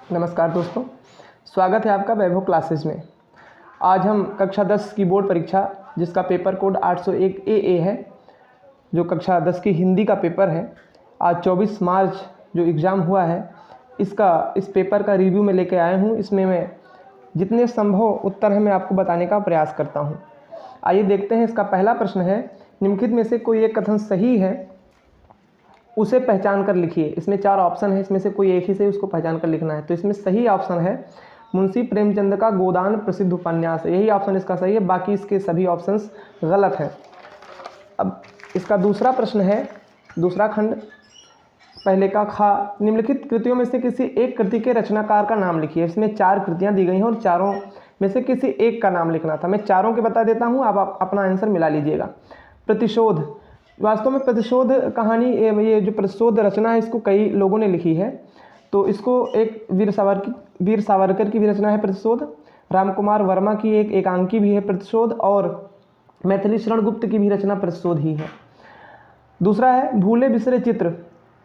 नमस्कार दोस्तों, स्वागत है आपका वैभव क्लासेस में। आज हम कक्षा 10 की बोर्ड परीक्षा जिसका पेपर कोड 801 AA है, जो कक्षा 10 की हिंदी का पेपर है, आज 24 मार्च जो एग्ज़ाम हुआ है इस पेपर का रिव्यू में लेके आया हूँ। इसमें मैं जितने संभव उत्तर हैं मैं आपको बताने का प्रयास करता हूँ। आइए देखते हैं। इसका पहला प्रश्न है, निम्नलिखित में से कोई एक कथन सही है, उसे पहचान कर लिखिए। इसमें 4 ऑप्शन है, इसमें से कोई एक ही सही उसको पहचान कर लिखना है। तो इसमें सही ऑप्शन है मुंशी प्रेमचंद का गोदान प्रसिद्ध उपन्यास है, यही ऑप्शन इसका सही है, बाकी इसके सभी ऑप्शंस गलत हैं। अब इसका दूसरा प्रश्न है, दूसरा खंड पहले का खा, निम्नलिखित कृतियों में से किसी एक कृति के रचनाकार का नाम लिखिए। इसमें 4 कृतियाँ दी गई हैं और चारों में से किसी एक का नाम लिखना था। मैं चारों के बता देता हूँ, आप अपना आंसर मिला लीजिएगा। प्रतिशोध, वास्तव में प्रतिशोध कहानी, ये जो प्रतिशोध रचना है इसको कई लोगों ने लिखी है। तो इसको एक वीर सावरकर की भी रचना है प्रतिशोध, रामकुमार वर्मा की एक एकांकी भी है प्रतिशोध, और मैथिली शरण गुप्त की भी रचना प्रतिशोध ही है। दूसरा है भूले बिसरे चित्र,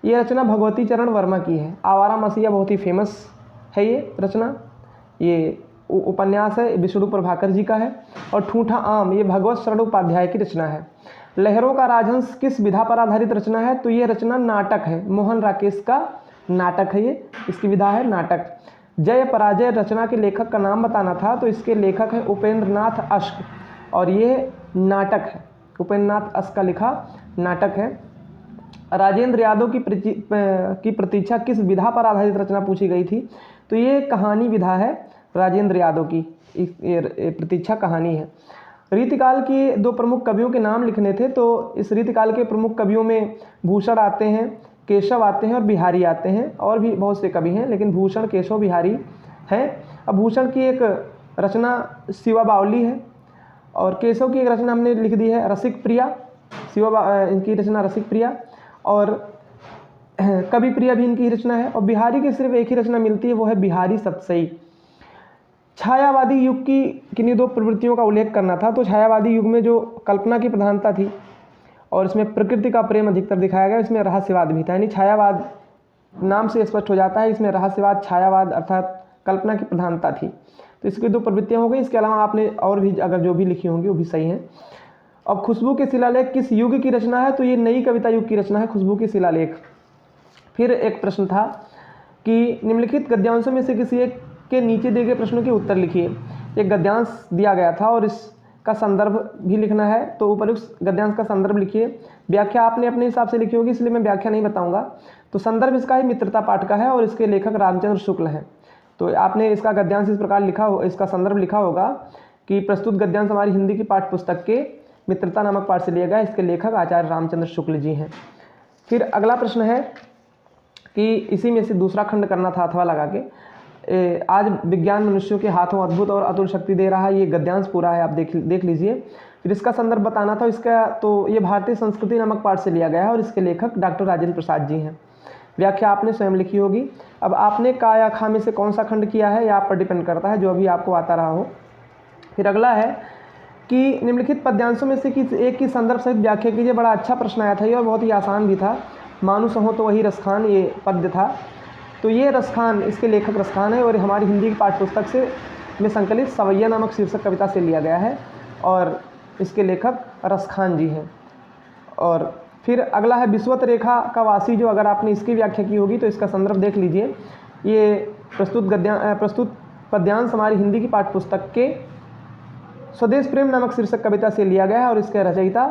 ये रचना भगवती चरण वर्मा की है। आवारा मसीहा बहुत ही फेमस है ये रचना, ये उपन्यास है, विष्णु प्रभाकर जी का है। और ठूठा आम, ये भगवत शरण उपाध्याय की रचना है। लहरों का राजहंस किस विधा पर आधारित रचना है, तो ये रचना नाटक है, मोहन राकेश का नाटक है ये, इसकी विधा है नाटक। जय पराजय रचना के लेखक का नाम बताना था, तो इसके लेखक है उपेंद्र नाथ अश्क, और ये नाटक है, उपेंद्र नाथ अश्क का लिखा नाटक है। राजेंद्र यादव की प्रतीक्षा किस विधा पर आधारित रचना पूछी गई थी, तो ये कहानी विधा है राजेंद्र यादव की, प्रतीक्षा कहानी है। रीतिकाल के 2 प्रमुख कवियों के नाम लिखने थे, तो इस रीतिकाल के प्रमुख कवियों में भूषण आते हैं, केशव आते हैं और बिहारी आते हैं, और भी बहुत से कवि हैं, लेकिन भूषण, केशव, बिहारी हैं। अब भूषण की एक रचना शिवा बावली है, और केशव की एक रचना हमने लिख दी है रसिक प्रिया, इनकी रचना रसिक प्रिया, और कवि प्रिया भी इनकी रचना है। और बिहारी की सिर्फ एक ही रचना मिलती है, वो है बिहारी सतसई। छायावादी युग की किन्हीं 2 प्रवृत्तियों का उल्लेख करना था, तो छायावादी युग में जो कल्पना की प्रधानता थी और इसमें प्रकृति का प्रेम अधिकतर दिखाया गया, इसमें रहस्यवाद भी था। यानी छायावाद नाम से स्पष्ट हो जाता है, इसमें रहस्यवाद, छायावाद अर्थात कल्पना की प्रधानता थी। तो इसकी 2 प्रवृत्तियाँ हो गई। इसके अलावा आपने और भी अगर जो भी लिखी होंगी वो भी सही हैं। अब खुशबू के शिलालेख किस युग की रचना है, तो ये नई कविता युग की रचना है खुशबू के शिलालेख। फिर एक प्रश्न था कि निम्नलिखित गद्यांशों में से किसी एक के नीचे दिए गए प्रश्नों के उत्तर लिखिए। एक गद्यांश दिया गया था और इसका संदर्भ भी लिखना है, तो उपयुक्त गद्यांश का संदर्भ लिखिए। व्याख्या आपने अपने हिसाब से लिखी होगी, इसलिए मैं व्याख्या नहीं बताऊंगा। तो संदर्भ इसका ही मित्रता पाठ का है और इसके लेखक रामचंद्र शुक्ल हैं। तो आपने इसका गद्यांश इस प्रकार लिखा हो, इसका संदर्भ लिखा होगा कि प्रस्तुत गद्यांश हमारी हिंदी की पाठ्य पुस्तक के मित्रता नामक पाठ से लिया गया, इसके लेखक आचार्य रामचंद्र शुक्ल जी हैं। फिर अगला प्रश्न है कि इसी में से दूसरा खंड करना था अथवा लगा के, आज विज्ञान मनुष्यों के हाथों अद्भुत और अतुल शक्ति दे रहा है, ये गद्यांश पूरा है, आप देख लीजिए। फिर इसका संदर्भ बताना था इसका, तो ये भारतीय संस्कृति नामक पाठ से लिया गया है और इसके लेखक डॉक्टर राजेंद्र प्रसाद जी हैं। व्याख्या आपने स्वयं लिखी होगी। अब आपने का या खा में से कौन सा खंड किया है, यह आप पर डिपेंड करता है, जो अभी आपको आता रहा हो। फिर अगला है कि निम्नलिखित पद्यांशों में से किसी एक की संदर्भ सहित व्याख्या कीजिए। बड़ा अच्छा प्रश्न आया था ये और बहुत ही आसान भी था। मानुष हो तो वही रसखान, ये पद्य था। तो ये रसखान, इसके लेखक रसखान है और हमारी हिंदी की पाठ्य पुस्तक से में संकलित सवैया नामक शीर्षक कविता से लिया गया है और इसके लेखक रसखान जी हैं। और फिर अगला है विश्वत रेखा का वासी, जो अगर आपने इसकी व्याख्या की होगी तो इसका संदर्भ देख लीजिए। ये प्रस्तुत पद्यांश हमारी हिंदी की पाठ्य पुस्तक के स्वदेश प्रेम नामक शीर्षक कविता से लिया गया है और इसके रचयिता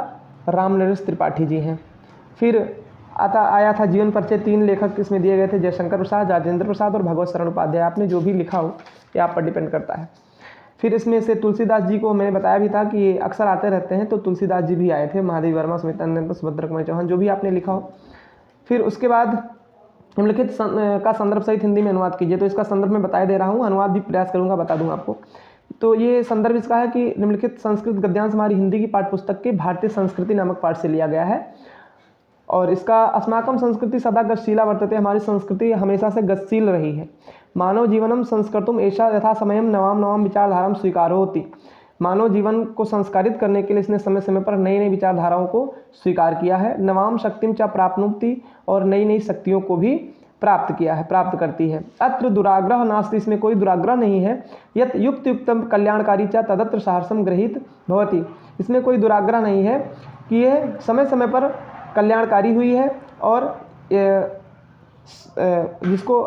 रामनरेश त्रिपाठी जी हैं। फिर आया था जीवन परिचय, 3 लेखक इसमें दिए गए थे, जयशंकर प्रसाद, राजेंद्र प्रसाद और भगवत शरण उपाध्याय। आपने जो भी लिखा हो ये आप पर डिपेंड करता है। फिर इसमें से तुलसीदास जी को मैंने बताया भी था कि ये अक्सर आते रहते हैं, तो तुलसीदास जी भी आए थे, महादेव वर्मा, सुमित्रानंद, सुभद्रा कुमार चौहान, जो भी आपने लिखा हो। फिर उसके बाद निम्नलिखित का संदर्भ सहित हिंदी में अनुवाद कीजिए। तो इसका संदर्भ मैं बताया दे रहा हूँ, अनुवाद भी प्रयास करूँगा, बता दूँ आपको। तो ये संदर्भ इसका है कि निम्नलिखित संस्कृत गद्यांश हमारी हिंदी की पाठ्य पुस्तक के भारतीय संस्कृति नामक पाठ से लिया गया है और इसका अस्माकं संस्कृति सदा गतिशीला वर्तते, हमारी संस्कृति हमेशा से गतिशील रही है। मानव जीवनम संस्कृतुम ऐसा यथा समयम नवाम नवाम विचारधाराम स्वीकारो होती, मानव जीवन को संस्कारित करने के लिए इसने समय समय पर नई नई विचारधाराओं को स्वीकार किया है। नवाम शक्तिम च प्राप्नुति, और नई नई शक्तियों को भी प्राप्त किया है, प्राप्त करती है। अत्र दुराग्रह नास्ति, इसमें कोई दुराग्रह नहीं है। यत युक्त युक्तम कल्याणकारी च तदत्र सहर्षम गृहीत भवति, इसमें कोई दुराग्रह नहीं है कि यह समय समय पर कल्याणकारी हुई है और जिसको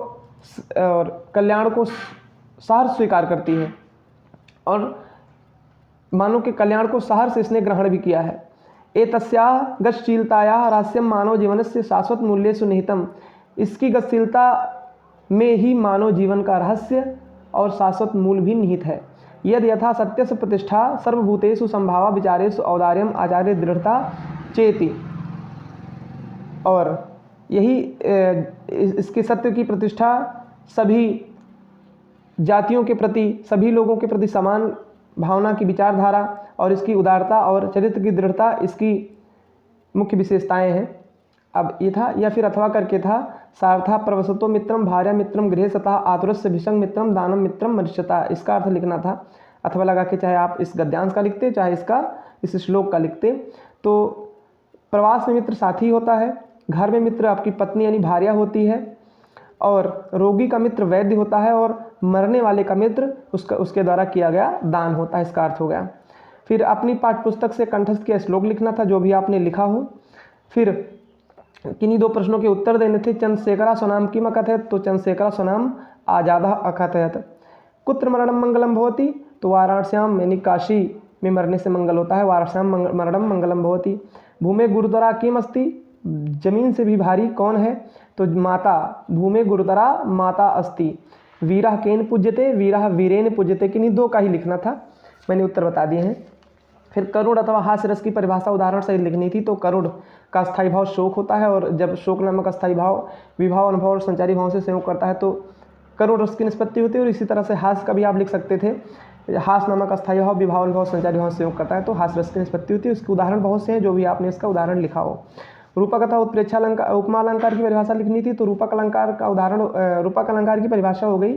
और कल्याण को सहर्ष स्वीकार करती है और मानव के कल्याण को सहर्ष इसने ग्रहण भी किया है। एतस्याः गतिशीलतायाः रहस्यम मानव जीवन से शाश्वत मूल्येषु निहितम, इसकी गतिशीलता में ही मानव जीवन का रहस्य और शाश्वत मूल भी निहित है। यद यथा सत्य से प्रतिष्ठा सर्वभूतेषु संभावा विचारेषु औदार्यम आचार्य दृढ़ता चेति, और यही इसके सत्य की प्रतिष्ठा सभी जातियों के प्रति, सभी लोगों के प्रति समान भावना की विचारधारा और इसकी उदारता और चरित्र की दृढ़ता इसकी मुख्य विशेषताएं हैं। अब ये था या फिर अथवा करके था, सार्था प्रवसतो मित्रम भार्या मित्रम गृह सतः आतुरस्य भिषंग मित्रम दानम मित्रम मनुष्यता, इसका अर्थ लिखना था। अथवा लगा के चाहे आप इस गद्यांश का लिखते, चाहे इसका इस श्लोक का लिखते। तो प्रवास में मित्र साथी होता है, घर में मित्र आपकी पत्नी यानी भार्या होती है, और रोगी का मित्र वैद्य होता है, और मरने वाले का मित्र उसके द्वारा किया गया दान होता है, इसका अर्थ हो गया। फिर अपनी पाठ्य पुस्तक से कंठस्थ किया श्लोक लिखना था, जो भी आपने लिखा हो। फिर किन्हीं दो प्रश्नों के उत्तर देने थे। चंद्रशेखरा स्वनाम किम अकथयत, तो चंद्रशेखरा स्वनाम आजादा अकथयत। कुत्र मरणम मंगलम भवति, तो वाराणस्याम यानी काशी में मरने से मंगल होता है, वाराणस्याम मरणम मंगलम भवति। भूमे गुरुतरा किम अस्ति, जमीन से भी भारी कौन है, तो माता। भूमे गुरुतरा माता अस्ति। वीरः केन पूज्यते, वीरः वीरेन पूज्यते, किन्हीं दो का ही लिखना था, मैंने उत्तर बता दिए हैं। फिर करुण अथवा हास्य रस की परिभाषा उदाहरण सहित लिखनी थी। तो करुण का स्थायी भाव शोक होता है, और जब शोक नामक स्थायी भाव विभाव अनुभव और संचारी भाव से संयोग करता है तो करुण रस की निष्पत्ति होती है। और इसी तरह से हास्य का भी आप लिख सकते थे, हास्य नामक स्थायी भाव विभाव अनुभव संचारी भाव से संयोग करता है तो हास्य रस की निष्पत्ति होती है। उसके उदाहरण बहुत से हैं, जो भी आपने इसका उदाहरण लिखा हो। रूपक अथवा उत्प्रेक्षा अलंकार उपमा अलंकार की परिभाषा लिखनी थी। तो रूपक अलंकार का उदाहरण, रूपक अलंकार की परिभाषा हो गई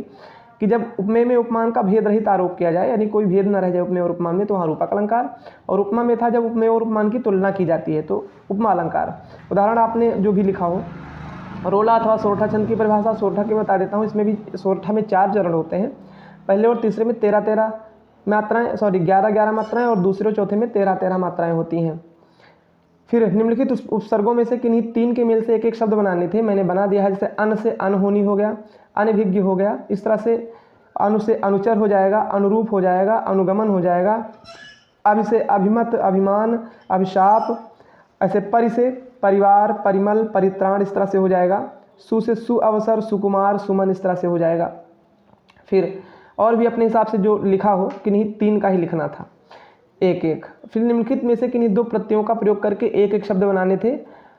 कि जब उपमेय में उपमान का भेद रहित आरोप किया जाए, यानी कोई भेद न रह जाए उपमेय और उपमान में, तो वहाँ रूपक अलंकार। और उपमा में था जब उपमेय और उपमान की तुलना की जाती है, तो उपमा अलंकार। उदाहरण आपने जो भी लिखा हो। रोला अथवा सोरठा छंद की परिभाषा सोरठा की बता देता हूँ। इसमें भी सोरठा में 4 चरण होते हैं, पहले और तीसरे में 13-13 मात्राएँ, 11-11 मात्राएँ, और दूसरे और चौथे में 13-13 मात्राएँ होती हैं। फिर निम्नलिखित उपसर्गों में से किन्हीं 3 के मेल से एक एक शब्द बनाने थे, मैंने बना दिया है। जैसे अन से अनहोनी हो गया, अनभिज्ञ हो गया, इस तरह से अनु से अनुचर हो जाएगा, अनुरूप हो जाएगा, अनुगमन हो जाएगा। अभि से अभिमत, अभिमान, अभिशाप, ऐसे परि से परिवार, परिमल, परित्राण, इस तरह से हो जाएगा। सु से सुअवसर, सुकुमार, सुमन, इस तरह से हो जाएगा। फिर और भी अपने हिसाब से जो लिखा हो, किन्हीं 3 का ही लिखना था, एक एक। फिर निम्नलिखित में से किन्हीं 2 प्रत्ययों का प्रयोग करके एक एक शब्द बनाने थे,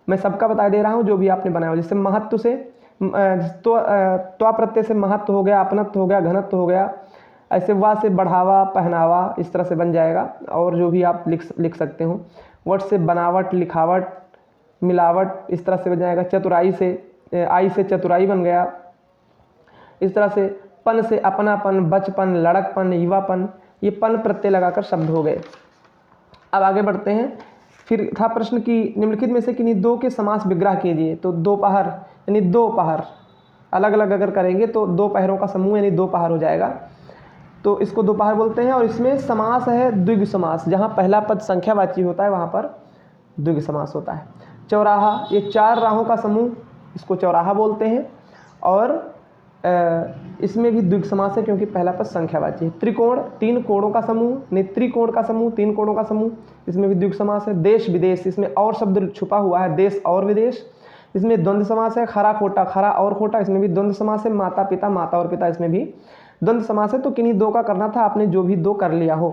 मैं सबका बता दे रहा हूँ जो भी आपने बनाया हो। जैसे महत्व से त्वा प्रत्यय से महत्व हो गया, अपनत्व हो गया, घनत्व हो गया। ऐसे वा से बढ़ावा, पहनावा, इस तरह से बन जाएगा। और जो भी आप लिख सकते हो। वट से बनावट, लिखावट, मिलावट, इस तरह से बन जाएगा। चतुराई से आई से चतुराई बन गया। इस तरह से पन से अपनापन, बचपन, लड़कपन, युवापन, ये पन प्रत्यय लगाकर शब्द हो गए। अब आगे बढ़ते हैं। फिर था प्रश्न कि निम्नलिखित में से किन्हीं 2 के समास विग्रह कीजिए। तो दोपहर यानी 2 पहर, अलग अलग अगर करेंगे तो 2 पहरों का समूह यानी 2 पहर हो जाएगा, तो इसको दोपहर बोलते हैं। और इसमें समास है द्विगु समास, जहाँ पहला पद संख्यावाची होता है वहाँ पर द्विगु समास होता है। चौराहा, ये 4 राहों का समूह, इसको चौराहा बोलते हैं। और इसमें भी द्विगु समास है क्योंकि पहला पद संख्यावाची है। त्रिकोण, 3 कोणों का समूह, त्रिकोण का समूह, 3 कोणों का समूह, इसमें भी द्विगु समास है। देश विदेश, इसमें और शब्द छुपा हुआ है, देश और विदेश, इसमें द्वंद्व समास है। खरा खोटा, खरा और खोटा, इसमें भी द्वंद्व समास है। माता पिता, माता और पिता, इसमें भी द्वंद्व समास है। तो किन्हीं 2 का करना था, आपने जो भी 2 कर लिया हो।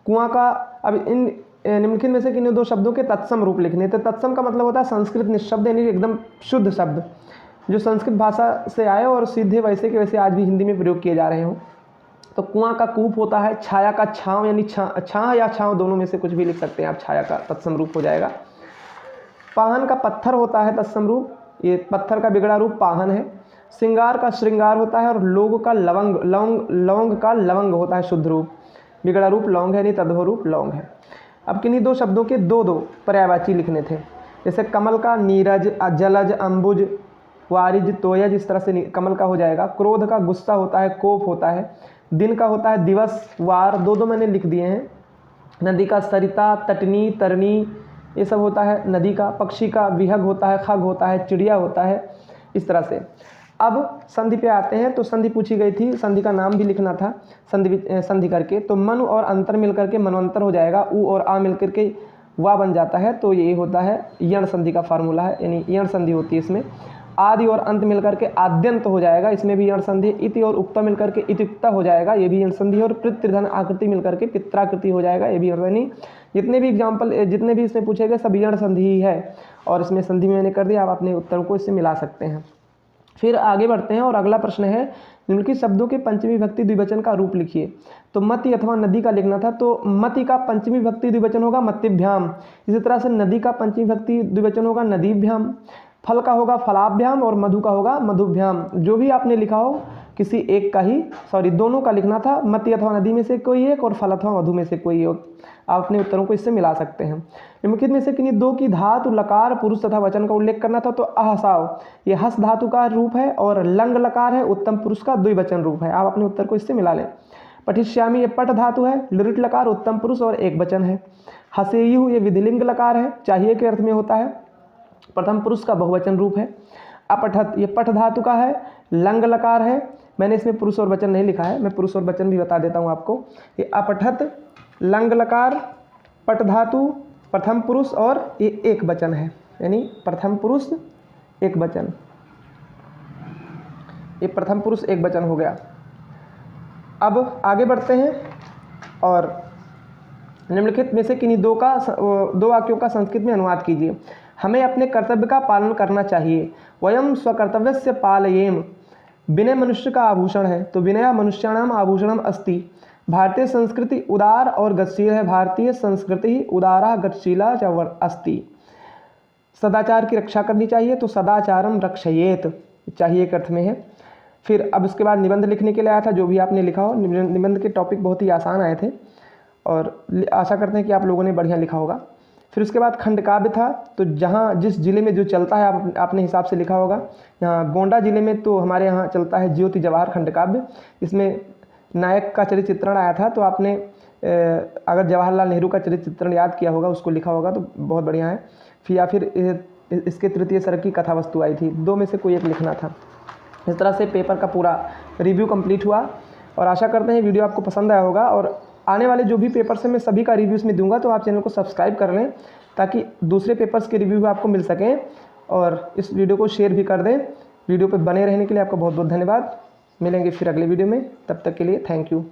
कुआं का, अब इन निम्नलिखित में से किन्हीं 2 शब्दों के तत्सम रूप लिखने। तो तत्सम का मतलब होता है संस्कृत निशब्द, यानी एकदम शुद्ध शब्द जो संस्कृत भाषा से आए और सीधे वैसे के वैसे आज भी हिंदी में प्रयोग किए जा रहे हो। तो कुआं का कूप होता है। छाया का छांव, यानी छां या छांव, दोनों में से कुछ भी लिख सकते हैं आप, छाया का तत्सम रूप हो जाएगा। पाहन का पत्थर होता है तत्सम रूप, ये पत्थर का बिगड़ा रूप पाहन है। श्रृंगार का श्रृंगार होता है। और लोग का लवंग, लौंग का लवंग होता है शुद्ध रूप, बिगड़ा रूप लौंग है, यानी तद्भव रूप लौंग है। अब किन्हीं 2 शब्दों के 2-2 पर्यायवाची लिखने थे। जैसे कमल का नीरज, जलज, अंबुज, वारिज तोयज इस तरह से कमल का हो जाएगा। क्रोध का गुस्सा होता है, कोप होता है। दिन का होता है दिवस, वार, दो मैंने लिख दिए हैं। नदी का सरिता, तटनी, तरनी ये सब होता है नदी का। पक्षी का विहग होता है, खग होता है, चिड़िया होता है, इस तरह से। अब संधि पे आते हैं। तो संधि पूछी गई थी, संधि का नाम भी लिखना था संधि करके। तो मनु और अंतर मिल करके मनवंतर हो जाएगा, उ और आ मिल करके वा बन जाता है। तो ये होता है यण संधि का फार्मूला है, यानी यण संधि होती है इसमें। आदि और अंत मिलकर के आद्यंत हो जाएगा, इसमें भी यण संधि। इति और उक्ता मिलकर के इत्युक्ता हो जाएगा, ये भी यण संधि। और पितृधन आकृति मिलकर के पित्राकृति हो जाएगा, ये भी यण संधि। जितने भी एग्जाम्पल, जितने भी इसमें पूछे गए सब यण संधि ही है, और इसमें संधि मैंने कर दिया। आप अपने उत्तर को इससे मिला सकते हैं। फिर आगे बढ़ते हैं और अगला प्रश्न है, निम्नलिखित शब्दों के पंचमी विभक्ति द्विवचन का रूप लिखिए। तो मति अथवा नदी का लिखना था। तो मति का पंचमी विभक्ति द्विवचन होगा मतिभ्याम। इसी तरह से नदी का पंचमी विभक्ति द्विवचन होगा नदीभ्याम। फल का होगा फलाभ्याम और मधु का होगा मधुभ्याम। जो भी आपने लिखा हो किसी एक का ही, दोनों का लिखना था। मति अथवा नदी में से कोई एक और फल अथवा मधु में से कोई एक। आप अपने उत्तरों को इससे मिला सकते हैं। निम्नलिखित में से किन्हीं दो की धातु लकार पुरुष तथा वचन का उल्लेख करना था। तो अहसाव ये हस धातु का रूप है, और लंग लकार है उत्तम पुरुष का द्विवचन रूप है। आप अपने उत्तर को इससे मिला लें। पठिष्यामि ये पट धातु है, लिट लकार उत्तम पुरुष और एक वचन है। हसेयु ये विधिलिंग लकार है, चाहिए के अर्थ में होता है, प्रथम पुरुष का बहुवचन रूप है। अपठत ये पठ धातु का है, लंग लकार है। मैंने इसमें पुरुष और वचन नहीं लिखा है, मैं पुरुष और वचन भी बता देता हूँ आपको। ये अपठत, लंग लकार, पट धातु, प्रथम पुरुष और ये एक वचन है, यानी प्रथम पुरुष एक वचन। ये प्रथम पुरुष एक वचन हो गया। अब आगे बढ़ते हैं और निम्नलिखित में से किन्हीं दो वाक्यों का संस्कृत में अनुवाद कीजिए। हमें अपने कर्तव्य का पालन करना चाहिए। वयम स्वकर्तव्यस्य पालयेम। विनय मनुष्य का आभूषण है। तो विनय मनुष्याणाम आभूषणम अस्ति। भारतीय संस्कृति उदार और गतिशील है। भारतीय संस्कृति उदारा गतिशीला च अस्ति। सदाचार की रक्षा करनी चाहिए। तो सदाचारम रक्षयेत चाहिए के अर्थ में है। फिर अब इसके बाद निबंध लिखने के लिए आया था, जो भी आपने लिखा हो। निबंध के टॉपिक बहुत ही आसान आए थे और आशा करते हैं कि आप लोगों ने बढ़िया लिखा होगा। फिर उसके बाद खंड काव्य था। तो जहाँ जिस जिले में जो चलता है आप अपने हिसाब से लिखा होगा। यहाँ गोंडा जिले में तो हमारे यहाँ चलता है ज्योति जवाहर खंड काव्य। इसमें नायक का चरित्र चित्रण आया था। तो आपने अगर जवाहरलाल नेहरू का चरित्र चित्रण याद किया होगा, उसको लिखा होगा तो बहुत बढ़िया है। फिर या फिर इसके तृतीय सर्ग की कथा वस्तु आई थी। दो में से कोई एक लिखना था। इस तरह से पेपर का पूरा रिव्यू कंप्लीट हुआ और आशा करते हैं वीडियो आपको पसंद आया होगा। और आने वाले जो भी पेपर्स हैं मैं सभी का रिव्यूज़ में दूंगा, तो आप चैनल को सब्सक्राइब कर लें ताकि दूसरे पेपर्स के रिव्यू आपको मिल सकें। और इस वीडियो को शेयर भी कर दें। वीडियो पर बने रहने के लिए आपका बहुत बहुत धन्यवाद। मिलेंगे फिर अगले वीडियो में, तब तक के लिए थैंक यू।